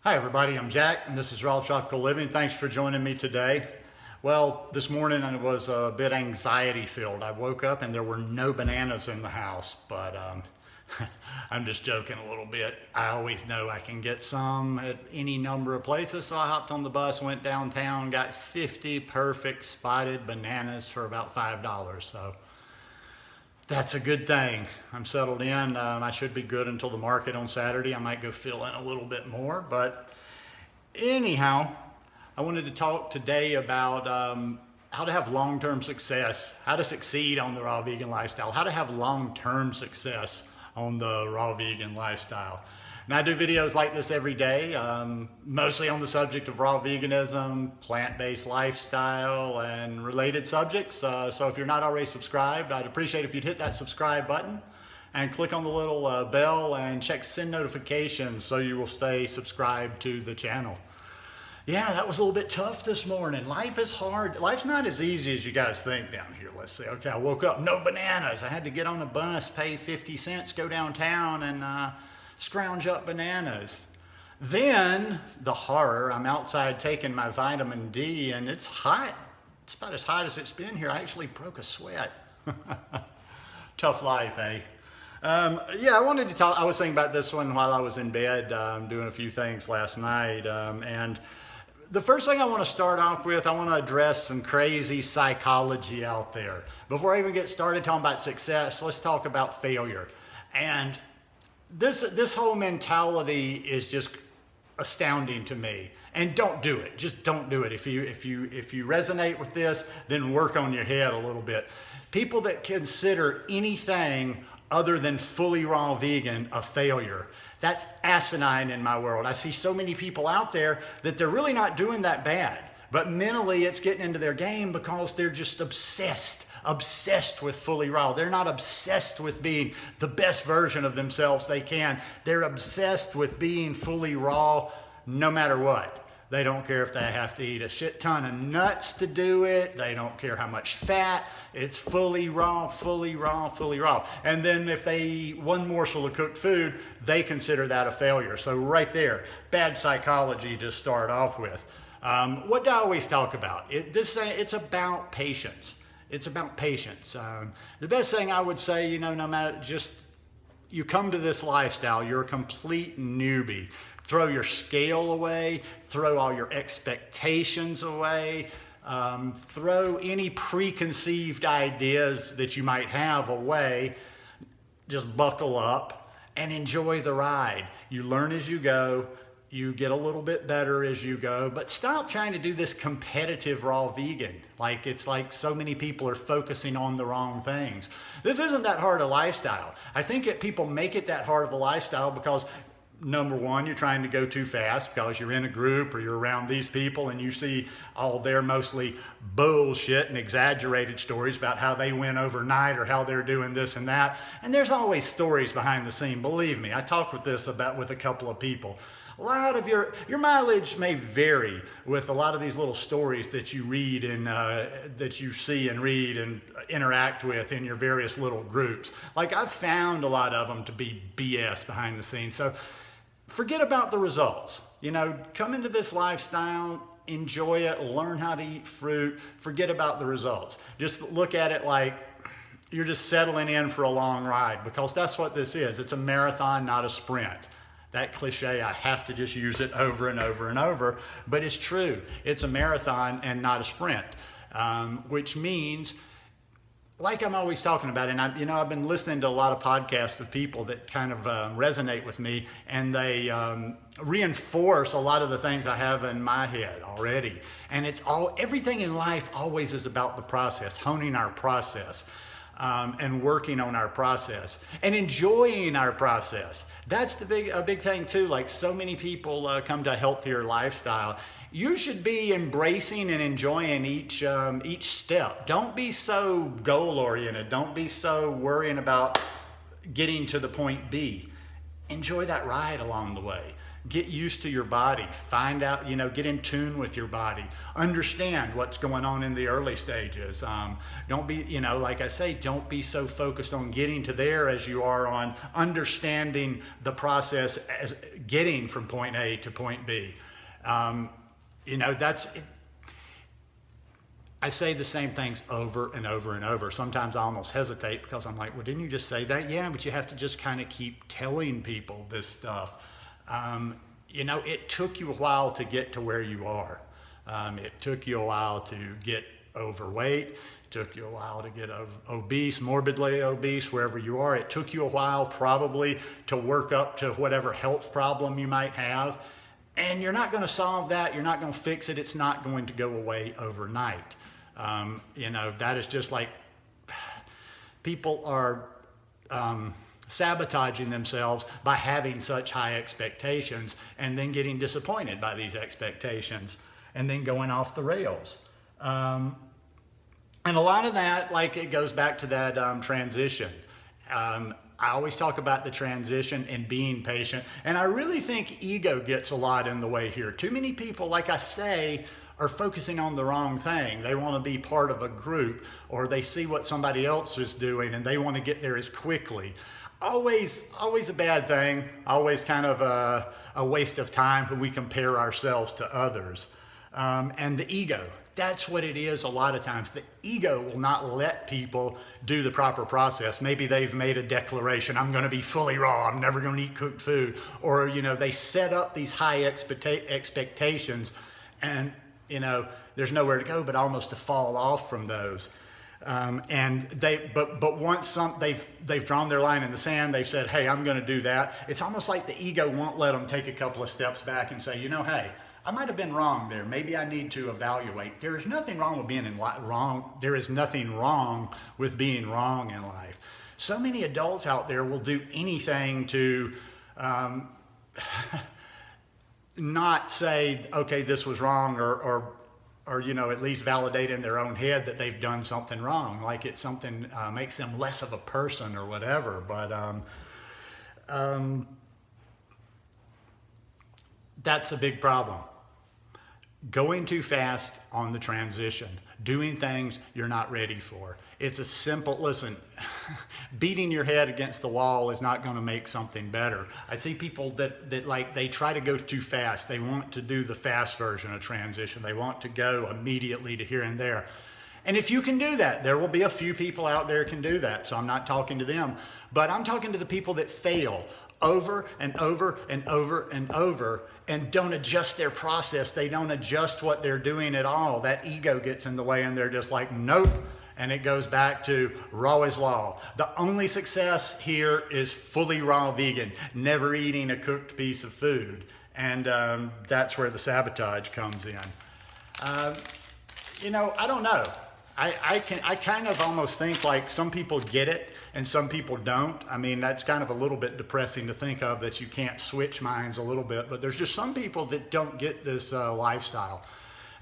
Hi everybody, I'm Jack and this is Raw Tropical Living. Thanks for joining me today. Well, this morning it was a bit anxiety filled. I woke up and there were no bananas in the house, but I'm just joking a little bit. I always know I can get some at any number of places, so I hopped on the bus, went downtown, got 50 perfect spotted bananas for about $5. So that's a good thing. I'm settled in. I should be good until the market on Saturday. I might go fill in a little bit more, but anyhow, I wanted to talk today about how to have long-term success, how to succeed on the raw vegan lifestyle, how to have long-term success on the raw vegan lifestyle. And I do videos like this every day, mostly on the subject of raw veganism, plant-based lifestyle, and related subjects. So if you're not already subscribed, I'd appreciate if you'd hit that subscribe button and click on the little bell and check send notifications so you will stay subscribed to the channel. Yeah, that was a little bit tough this morning. Life is hard. Life's not as easy as you guys think down here. Let's say, okay, I woke up, no bananas. I had to get on a bus, pay 50 cents, go downtown and scrounge up bananas. Then the horror, I'm outside taking my vitamin D and it's hot. It's about as hot as it's been here. I actually broke a sweat. Tough life, eh? Yeah, I wanted to talk, I was thinking about this one while I was in bed doing a few things last night. And the first thing I want to start off with, I want to address some crazy psychology out there. Before I even get started talking about success, let's talk about failure. And this whole mentality is just astounding to me. And don't do it. Just don't do it. If you resonate with this, then work on your head a little bit. People that consider anything other than fully raw vegan a failure, that's asinine in my world. I see so many people out there that they're really not doing that bad, but mentally it's getting into their game because they're just obsessed with fully raw. They're not obsessed with being the best version of themselves they can. They're obsessed with being fully raw no matter what. They don't care if they have to eat a shit ton of nuts to do it. They don't care how much fat. It's fully raw, fully raw, fully raw. And then if they eat one morsel of cooked food, they consider that a failure. So right there, bad psychology to start off with. What do I always talk about? It's about patience. It's about patience. The best thing I would say, no matter, just you come to this lifestyle, you're a complete newbie. Throw your scale away, throw all your expectations away, throw any preconceived ideas that you might have away. Just buckle up and enjoy the ride. You learn as you go. You get a little bit better as you go, but stop trying to do this competitive raw vegan. It's like so many people are focusing on the wrong things. This isn't that hard a lifestyle. I think that people make it that hard of a lifestyle because number one, you're trying to go too fast because you're in a group or you're around these people and you see all their mostly bullshit and exaggerated stories about how they went overnight or how they're doing this and that. And there's always stories behind the scene. Believe me, I talked with a couple of people. A lot of your mileage may vary with a lot of these little stories that you read and that you see and read and interact with in your various little groups. I've found a lot of them to be BS behind the scenes. So forget about the results. Come into this lifestyle, enjoy it, learn how to eat fruit, forget about the results. Just look at it like you're just settling in for a long ride because that's what this is. It's a marathon, not a sprint. That cliche, I have to just use it over and over and over, but it's true. It's a marathon and not a sprint, which means, like I'm always talking about, and I've been listening to a lot of podcasts of people that kind of resonate with me, and they reinforce a lot of the things I have in my head already. And everything in life always is about the process, honing our process. And working on our process and enjoying our process. That's a big thing too. So many people come to a healthier lifestyle. You should be embracing and enjoying each step. Don't be so goal oriented. Don't be so worrying about getting to the point B. Enjoy that ride along the way. Get used to your body. Find out, get in tune with your body. Understand what's going on in the early stages. Don't be, like I say, don't be so focused on getting to there as you are on understanding the process as getting from point A to point B. That's it. I say the same things over and over and over. Sometimes I almost hesitate because I'm like, well, didn't you just say that? Yeah, but you have to just kind of keep telling people this stuff. It took you a while to get to where you are. It took you a while to get overweight. It took you a while to get obese, morbidly obese, wherever you are. It took you a while probably to work up to whatever health problem you might have. And you're not going to solve that. You're not going to fix it. It's not going to go away overnight. That is just like people are sabotaging themselves by having such high expectations and then getting disappointed by these expectations and then going off the rails. And a lot of that, like, it goes back to that transition. I always talk about the transition and being patient. And I really think ego gets a lot in the way here. Too many people, like I say, are focusing on the wrong thing. They want to be part of a group, or they see what somebody else is doing and they want to get there as quickly. Always a bad thing. Always kind of a waste of time when we compare ourselves to others. And the ego. That's what it is a lot of times. The ego will not let people do the proper process. Maybe they've made a declaration, I'm going to be fully raw, I'm never going to eat cooked food. Or, they set up these high expectations and, there's nowhere to go but almost to fall off from those. But once they've drawn their line in the sand, they've said, hey, I'm going to do that. It's almost like the ego won't let them take a couple of steps back and say, hey, I might have been wrong there. Maybe I need to evaluate. There is nothing wrong with being wrong. There is nothing wrong with being wrong in life. So many adults out there will do anything to not say, okay, this was wrong, or at least validate in their own head that they've done something wrong, like it's something makes them less of a person or whatever. But that's a big problem. Going too fast on the transition, doing things you're not ready for. It's a simple, listen, beating your head against the wall is not going to make something better. I see people that like, they try to go too fast. They want to do the fast version of transition. They want to go immediately to here and there. And if you can do that, there will be a few people out there can do that. So I'm not talking to them, but I'm talking to the people that fail over and over and over and over and don't adjust their process. They don't adjust what they're doing at all. That ego gets in the way and they're just like, nope. And it goes back to raw is law. The only success here is fully raw vegan, never eating a cooked piece of food. And that's where the sabotage comes in. I don't know. I kind of almost think like some people get it and some people don't. I mean, that's kind of a little bit depressing to think of, that you can't switch minds a little bit, but there's just some people that don't get this lifestyle.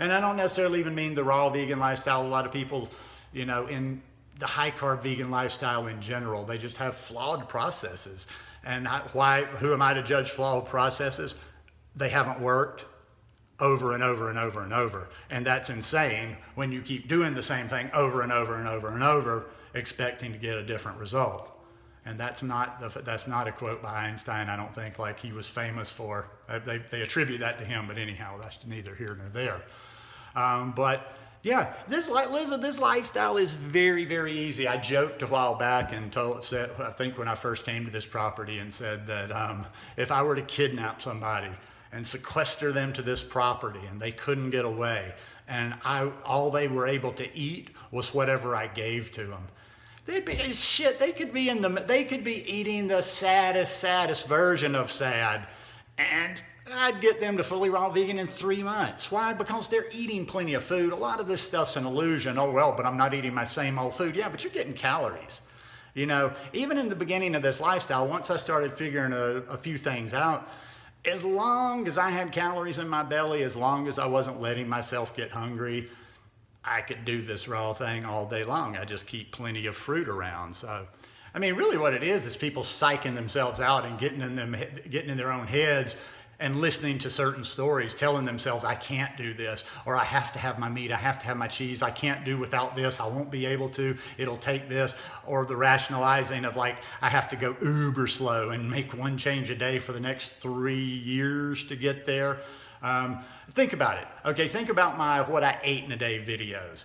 And I don't necessarily even mean the raw vegan lifestyle. A lot of people, in the high carb vegan lifestyle in general, they just have flawed processes. And who am I to judge flawed processes? They haven't worked over and over and over and over. And that's insane when you keep doing the same thing over and over and over and over, expecting to get a different result. And that's not a quote by Einstein, I don't think, like he was famous for. They attribute that to him, but anyhow, that's neither here nor there. But yeah, this lifestyle is very, very easy. I joked a while back and said, I think when I first came to this property, and said that if I were to kidnap somebody and sequester them to this property and they couldn't get away, and all they were able to eat was whatever I gave to them, they'd be shit. They could be eating the saddest version of sad, and I'd get them to fully raw vegan in 3 months. Why? Because they're eating plenty of food. A lot of this stuff's an illusion. Oh, well, but I'm not eating my same old food. Yeah, but you're getting calories. Even in the beginning of this lifestyle, once I started figuring a few things out, as long as I had calories in my belly, as long as I wasn't letting myself get hungry, I could do this raw thing all day long. I just keep plenty of fruit around. So, I mean, really what it is people psyching themselves out and getting in their own heads, and listening to certain stories, telling themselves, I can't do this, or I have to have my meat, I have to have my cheese, I can't do without this, I won't be able to, it'll take this, or the rationalizing of like, I have to go uber slow and make one change a day for the next 3 years to get there. Think about it. Okay, think about my what I ate in a day videos.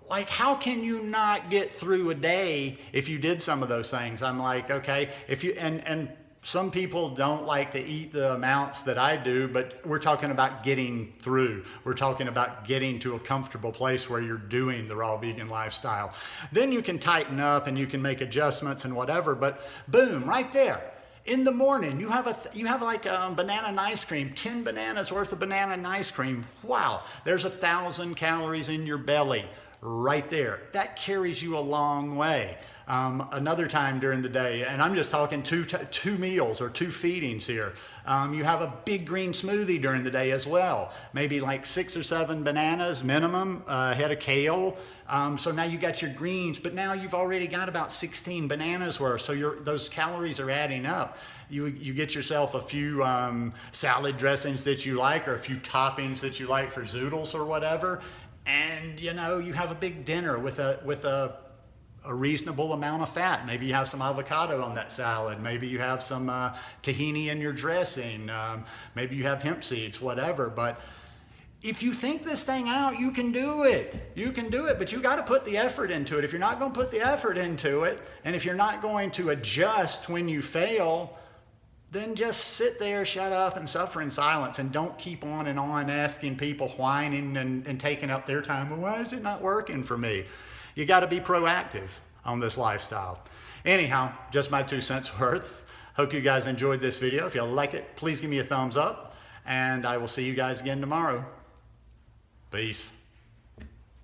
Like, how can you not get through a day if you did some of those things? I'm like, okay, if you, and some people don't like to eat the amounts that I do, but we're talking about getting through. We're talking about getting to a comfortable place where you're doing the raw vegan lifestyle. Then you can tighten up and you can make adjustments and whatever, but boom, right there. In the morning, you have like banana and ice cream, 10 bananas worth of banana and ice cream. Wow, there's 1,000 calories in your belly right there. That carries you a long way. Another time during the day, and I'm just talking two meals or 2 feedings here. You have a big green smoothie during the day as well. Maybe like 6 or 7 bananas minimum, a head of kale. So now you got your greens, but now you've already got about 16 bananas worth. So those calories are adding up. You get yourself a few salad dressings that you like, or a few toppings that you like for zoodles or whatever, and you know, you have a big dinner with a reasonable amount of fat. Maybe you have some avocado on that salad. Maybe you have some tahini in your dressing. Maybe you have hemp seeds, whatever. But if you think this thing out, you can do it. You can do it, but you got to put the effort into it. If you're not going to put the effort into it, and if you're not going to adjust when you fail, then just sit there, shut up, and suffer in silence, and don't keep on and on asking people, whining and taking up their time. Well, why is it not working for me? You got to be proactive on this lifestyle. Anyhow, just my 2 cents worth. Hope you guys enjoyed this video. If you like it, please give me a thumbs up, and I will see you guys again tomorrow. Peace.